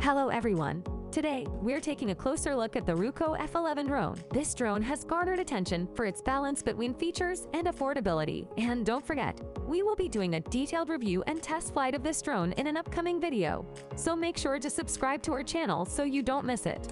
Hello everyone! Today, we're taking a closer look at the Ruko F11 drone. This drone has garnered attention for its balance between features and affordability. And don't forget, we will be doing a detailed review and test flight of this drone in an upcoming video. So make sure to subscribe to our channel so you don't miss it.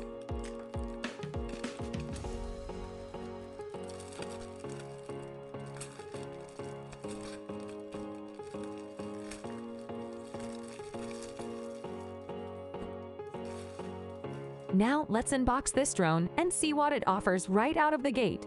Now let's unbox this drone and see what it offers right out of the gate.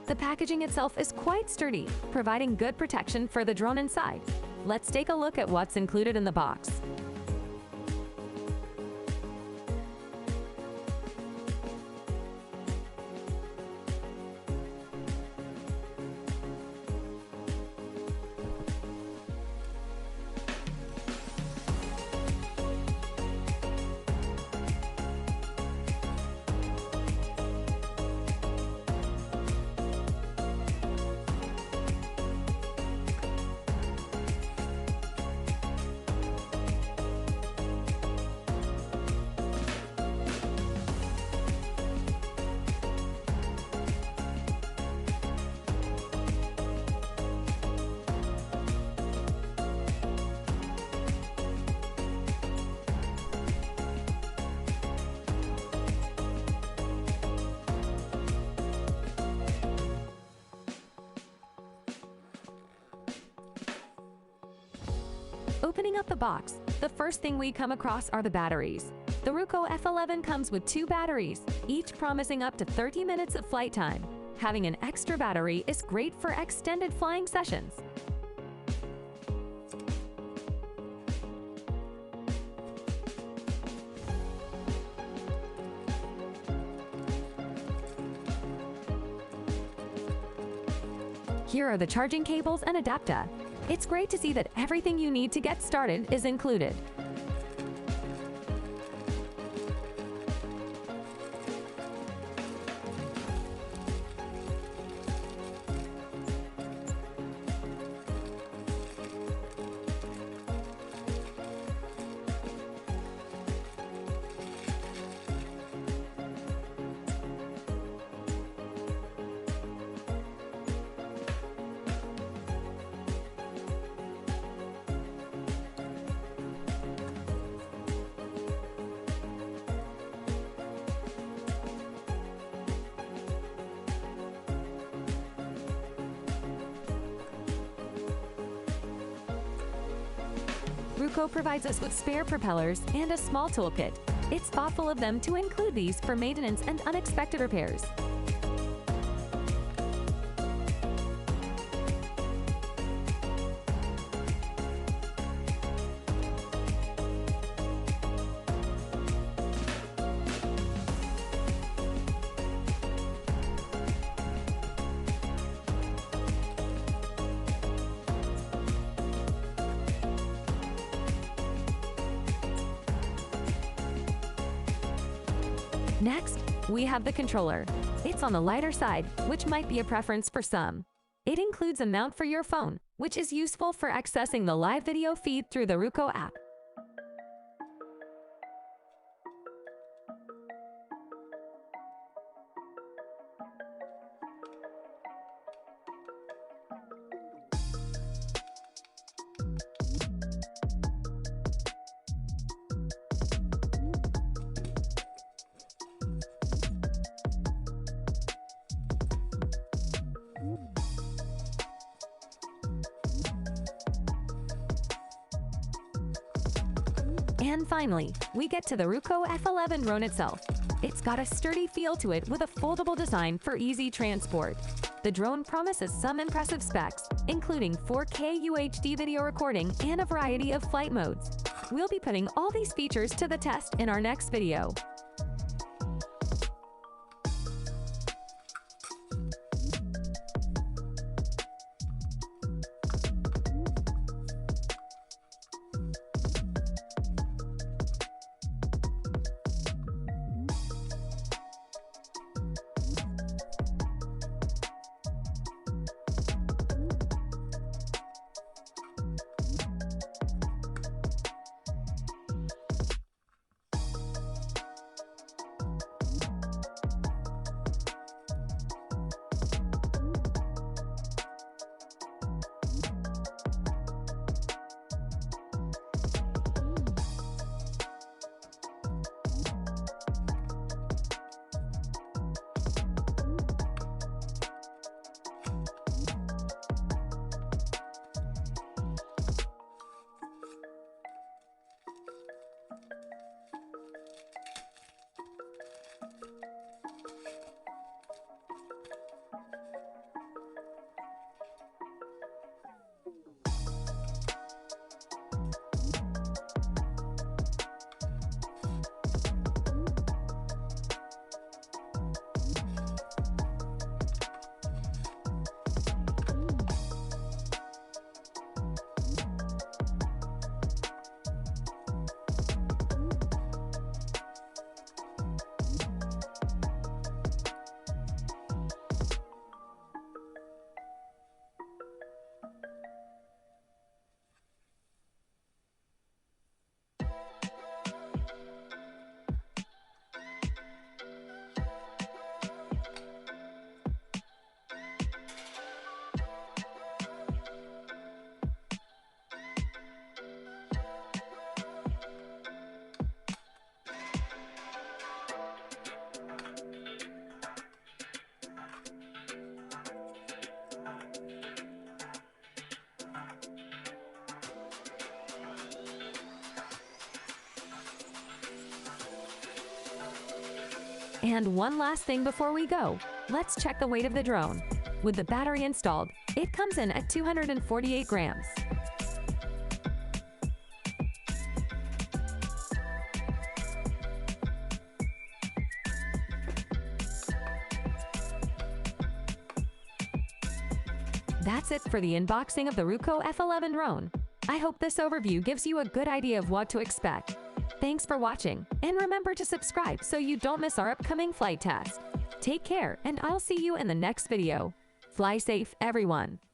The packaging itself is quite sturdy, providing good protection for the drone inside. Let's take a look at what's included in the box. Opening up the box, the first thing we come across are the batteries. The Ruko F11 comes with 2 batteries, each promising up to 30 minutes of flight time. Having an extra battery is great for extended flying sessions. Here are the charging cables and adapter. It's great to see that everything you need to get started is included. Ruko provides us with spare propellers and a small toolkit. It's thoughtful of them to include these for maintenance and unexpected repairs. Next, we have the controller. It's on the lighter side, which might be a preference for some. It includes a mount for your phone, which is useful for accessing the live video feed through the Ruko app. And finally, we get to the Ruko F11 drone itself. It's got a sturdy feel to it with a foldable design for easy transport. The drone promises some impressive specs, including 4K UHD video recording and a variety of flight modes. We'll be putting all these features to the test in our next video. And one last thing before we go, let's check the weight of the drone. With the battery installed, it comes in at 248 grams. That's it for the unboxing of the Ruko F11 drone. I hope this overview gives you a good idea of what to expect. Thanks for watching, and remember to subscribe so you don't miss our upcoming flight test. Take care, and I'll see you in the next video. Fly safe, everyone!